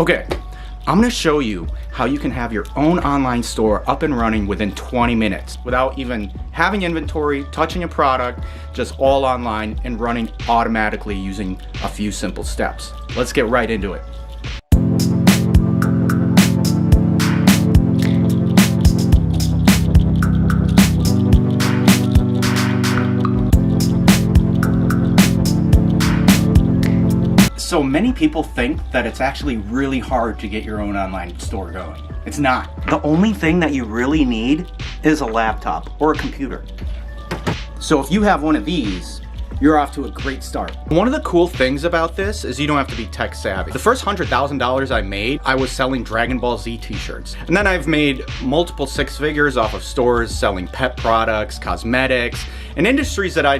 Okay, I'm gonna show you how you can have your own online store up and running within 20 minutes without even having inventory, touching a product, just all online and running automatically using a few simple steps. Let's get right into it. So many people think that it's actually really hard to get your own online store going. It's not. The only thing that you really need is a laptop or a computer. So if you have one of these, you're off to a great start. One of the cool things about this is you don't have to be tech savvy. The first $100,000 I made, I was selling Dragon Ball Z t-shirts. And then I've made multiple six figures off of stores selling pet products, cosmetics, and industries that I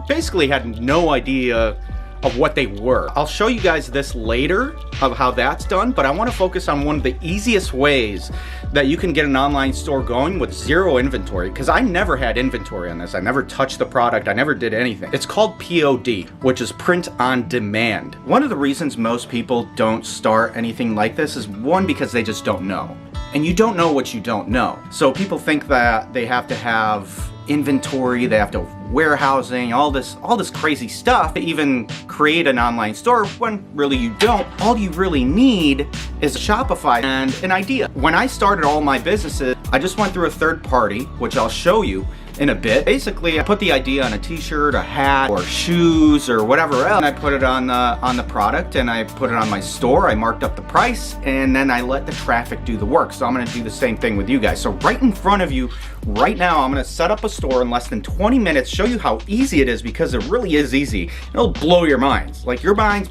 basically had no idea of what they were. I'll show you guys this later of how that's done, but I want to focus on one of the easiest ways that you can get an online store going with zero inventory, because I never had inventory on this. I never touched the product. I never did anything. It's called POD, which is print on demand. One of the reasons most people don't start anything like this is one, because they just don't know. And you don't know what you don't know. So people think that they have to have inventory, they have to warehousing, all this crazy stuff to even create an online store, when really you don't. All you really need is Shopify and an idea. When I started all my businesses, I just went through a third party, which I'll show you in a bit. Basically, I put the idea on a t-shirt, a hat, or shoes, or whatever else, and I put it on the product, and I put it on my store. I marked up the price, and then I let the traffic do the work. So I'm gonna do the same thing with you guys. So right in front of you, right now, I'm gonna set up a store in less than 20 minutes, show you how easy it is, because it really is easy. It'll blow your minds. Like, your minds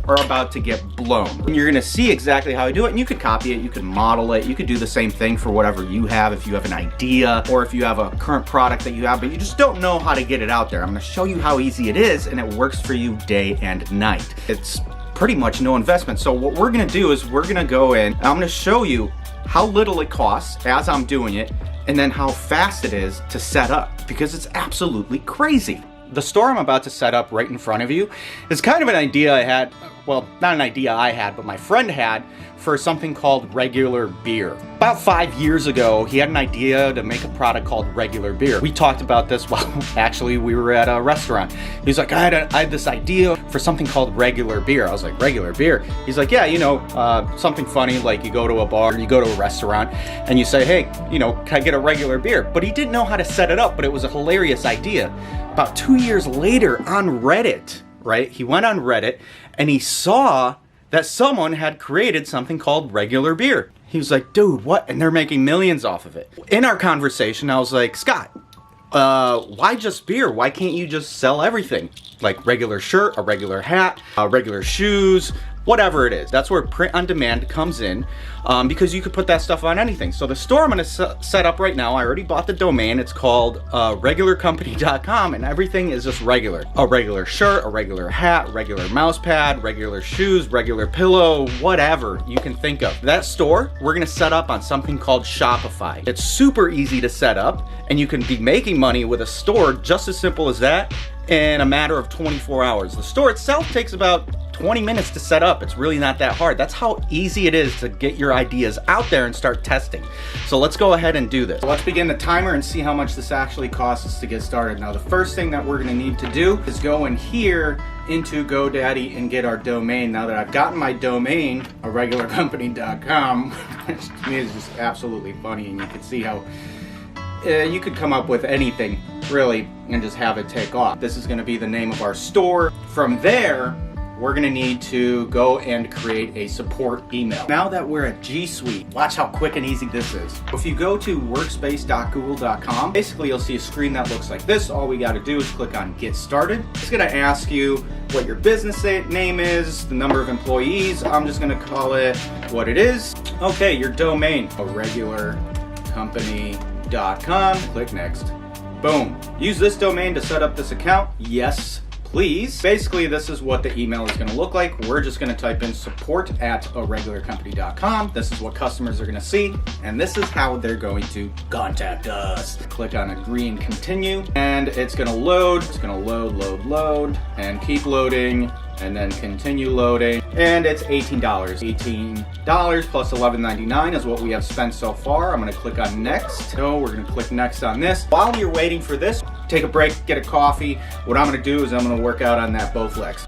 are about to get blown. And you're gonna see exactly how I do it, and you could copy it, you could model it, you could do the same thing for whatever you have, if you have an idea, or if you have a current product that you have, but you just don't know how to get it out there. I'm gonna show you how easy it is, and it works for you day and night. It's pretty much no investment. So what we're gonna do is we're gonna go in, and I'm gonna show you how little it costs as I'm doing it, and then how fast it is to set up, because it's absolutely crazy. The store I'm about to set up right in front of you is kind of an idea I had, well, not an idea I had, but my friend had, for something called regular beer. About 5 years ago, he had an idea to make a product called regular beer. We talked about this while actually we were at a restaurant. He's like, I had this idea for something called regular beer. I was like, regular beer? He's like, yeah, you know, something funny, like you go to a bar, you go to a restaurant, and you say, hey, you know, can I get a regular beer? But he didn't know how to set it up, but it was a hilarious idea. About 2 years later on Reddit, right? He went on Reddit and he saw that someone had created something called regular beer. He was like, dude, what? And they're making millions off of it. In our conversation, I was like, Scott, why just beer? Why can't you just sell everything? Like regular shirt, a regular hat, regular shoes, whatever it is. That's where print on demand comes in, because you could put that stuff on anything. So the store I'm gonna set up right now, I already bought the domain. It's called regularcompany.com, and everything is just regular. A regular shirt, a regular hat, regular mouse pad, regular shoes, regular pillow, whatever you can think of. That store, we're gonna set up on something called Shopify. It's super easy to set up, and you can be making money with a store just as simple as that in a matter of 24 hours. The store itself takes about 20 minutes to set up. It's really not that hard. That's how easy it is to get your ideas out there and start testing. So let's go ahead and do this. Let's begin the timer and see how much this actually costs us to get started. Now, the first thing that we're gonna need to do is go in here into GoDaddy and get our domain. Now that I've gotten my domain, a regularcompany.com, which to me is just absolutely funny, and you can see how you could come up with anything, really, and just have it take off. This is gonna be the name of our store. From there, we're gonna need to go and create a support email. Now that we're at G Suite, watch how quick and easy this is. If you go to workspace.google.com, basically you'll see a screen that looks like this. All we gotta do is click on Get Started. It's gonna ask you what your business name is, the number of employees. I'm just gonna call it what it is. Okay, your domain, a regularcompany.com. Click Next. Boom. Use this domain to set up this account. Yes, please. Basically, this is what the email is going to look like. We're just going to type in support@aregularcompany.com. This is what customers are going to see, and this is how they're going to contact us. Click on agree and continue, and it's going to load. It's going to load, and keep loading. and then continue loading, and it's $18. $18 plus $11.99 is what we have spent so far. I'm gonna click on next. So we're gonna click next on this. While you're waiting for this, take a break, get a coffee. What I'm gonna do is I'm gonna work out on that both legs.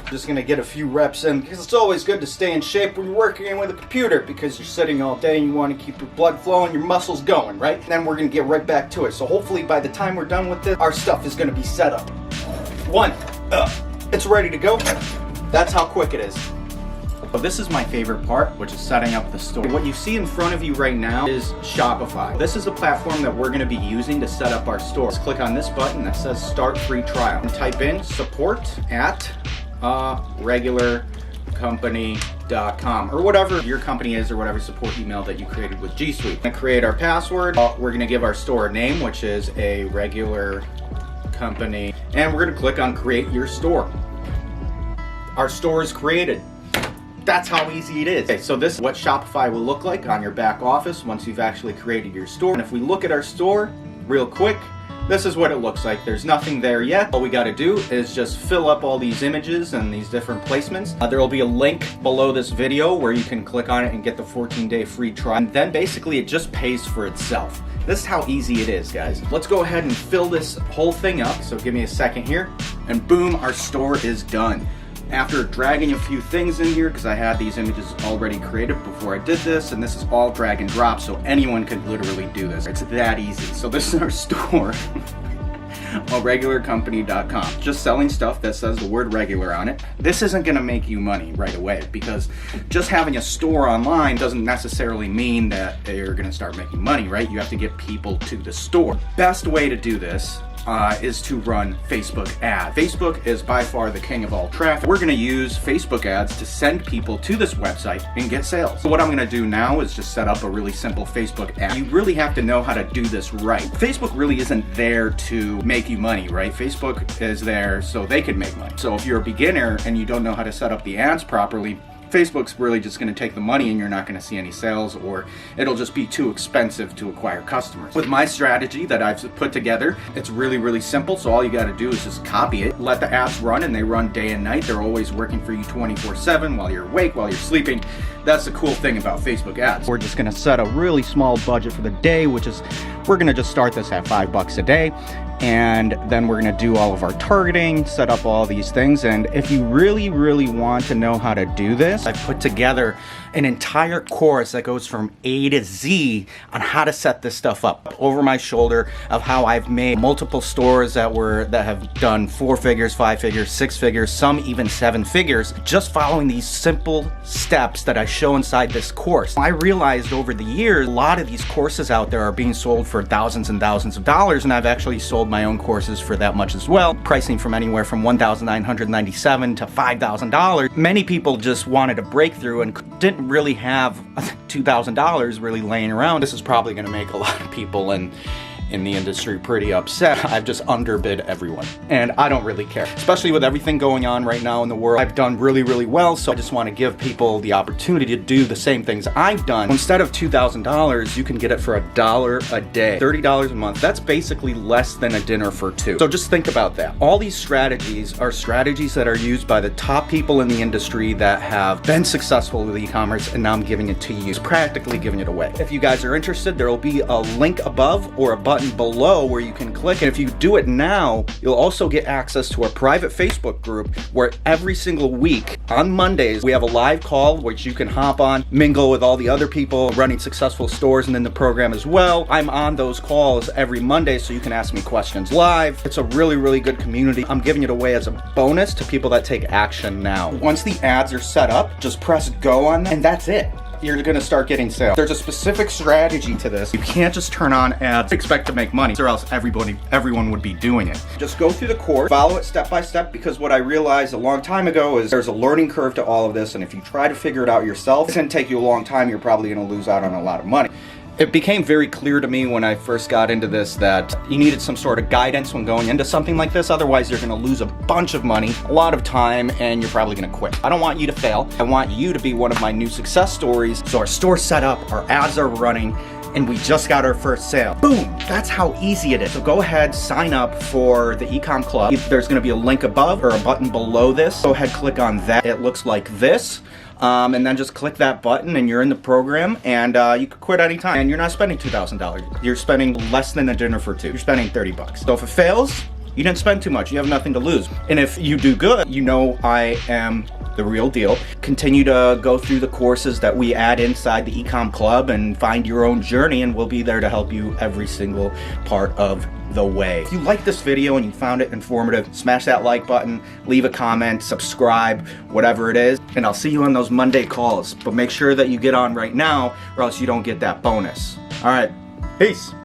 Just gonna get a few reps in, because it's always good to stay in shape when you're working with a computer, because you're sitting all day and you want to keep your blood flowing, your muscles going, right? And then we're gonna get right back to it. So hopefully by the time we're done with this, our stuff is gonna be set up. It's ready to go. That's how quick it is. So this is my favorite part, which is setting up the store. What you see in front of you right now is Shopify. This is the platform that we're gonna be using to set up our store. Let's click on this button that says start free trial and type in support@regularcompany.com or whatever your company is, or whatever support email that you created with G Suite. We're gonna create our password. We're gonna give our store a name, which is a regular company, and we're gonna click on create your store. Our store is created. That's how easy it is. Okay, so this is what Shopify will look like on your back office once you've actually created your store. And if we look at our store real quick, this is what it looks like. There's nothing there yet. All we gotta do is just fill up all these images and these different placements. There will be a link below this video where you can click on it and get the 14-day free trial. And then basically it just pays for itself. This is how easy it is, guys. Let's go ahead and fill this whole thing up. So give me a second here, and boom, our store is done. After dragging a few things in here, because I had these images already created before I did this, and this is all drag and drop, so anyone could literally do this. It's that easy. So this is our store. Regularcompany.com. Just selling stuff that says the word regular on it. This isn't gonna make you money right away, because just having a store online doesn't necessarily mean that you're gonna start making money, right? You have to get people to the store. Best way to do this is to run Facebook ads. Facebook is by far the king of all traffic. We're gonna use Facebook ads to send people to this website and get sales. So what I'm gonna do now is just set up a really simple Facebook ad. You really have to know how to do this right. Facebook really isn't there to make you money, right? Facebook is there so they can make money. So if you're a beginner and you don't know how to set up the ads properly, Facebook's really just going to take the money and you're not going to see any sales, or it'll just be too expensive to acquire customers. With my strategy that I've put together, it's really, really simple. So all you got to do is just copy it, let the ads run, and they run day and night. They're always working for you 24/7 while you're awake, while you're sleeping. That's the cool thing about Facebook ads. We're just going to set a really small budget for the day, which is we're going to just start this at $5 a day. And then we're gonna do all of our targeting, set up all these things. And if you really, really want to know how to do this, I've put together an entire course that goes from A to Z on how to set this stuff up over my shoulder, of how I've made multiple stores that have done 4 figures, 5 figures, 6 figures, some even 7 figures, just following these simple steps that I show inside this course. I realized over the years, a lot of these courses out there are being sold for thousands and thousands of dollars, and I've actually sold my own courses for that much as well, pricing from anywhere from $1,997 to $5,000. Many people just wanted a breakthrough and didn't really have $2,000 really laying around. This is probably going to make a lot of people in the industry pretty upset. I've just underbid everyone, and I don't really care, especially with everything going on right now in the world. I've done really, really well, so I just want to give people the opportunity to do the same things I've done. Instead of $2,000, you can get it for $1 a day, $30 a month. That's basically less than a dinner for 2. So just think about that. All these strategies are strategies that are used by the top people in the industry that have been successful with e-commerce, and now I'm giving it to you. It's practically giving it away. If you guys are interested, there will be a link above or a button below where you can click, and if you do it now, you'll also get access to our private Facebook group, where every single week on Mondays we have a live call which you can hop on, mingle with all the other people running successful stores and in the program as well. I'm on those calls every Monday, so you can ask me questions live. It's a really, really good community. I'm giving it away as a bonus to people that take action now. Once the ads are set up, just press go on them, and that's it. You're gonna start getting sales. There's a specific strategy to this. You can't just turn on ads, expect to make money, or else everyone would be doing it. Just go through the course, follow it step by step, because what I realized a long time ago is there's a learning curve to all of this, and if you try to figure it out yourself, it's gonna take you a long time. You're probably gonna lose out on a lot of money. It became very clear to me when I first got into this that you needed some sort of guidance when going into something like this. Otherwise, you're gonna lose a bunch of money, a lot of time, and you're probably gonna quit. I don't want you to fail. I want you to be one of my new success stories. So our store's set up, our ads are running, and we just got our first sale. Boom! That's how easy it is. So go ahead, sign up for the Ecom Club. There's gonna be a link above or a button below this. Go ahead, click on that. It looks like this. And then just click that button and you're in the program, and you can quit anytime. And you're not spending $2,000. You're spending less than a dinner for two. You're spending 30 bucks. So if it fails, you didn't spend too much. You have nothing to lose. And if you do good, you know I am the real deal. Continue to go through the courses that we add inside the Ecom Club and find your own journey, and we'll be there to help you every single part of the way. If you like this video and you found it informative, smash that like button, leave a comment, subscribe, whatever it is, and I'll see you on those Monday calls. But make sure that you get on right now or else you don't get that bonus. All right, peace.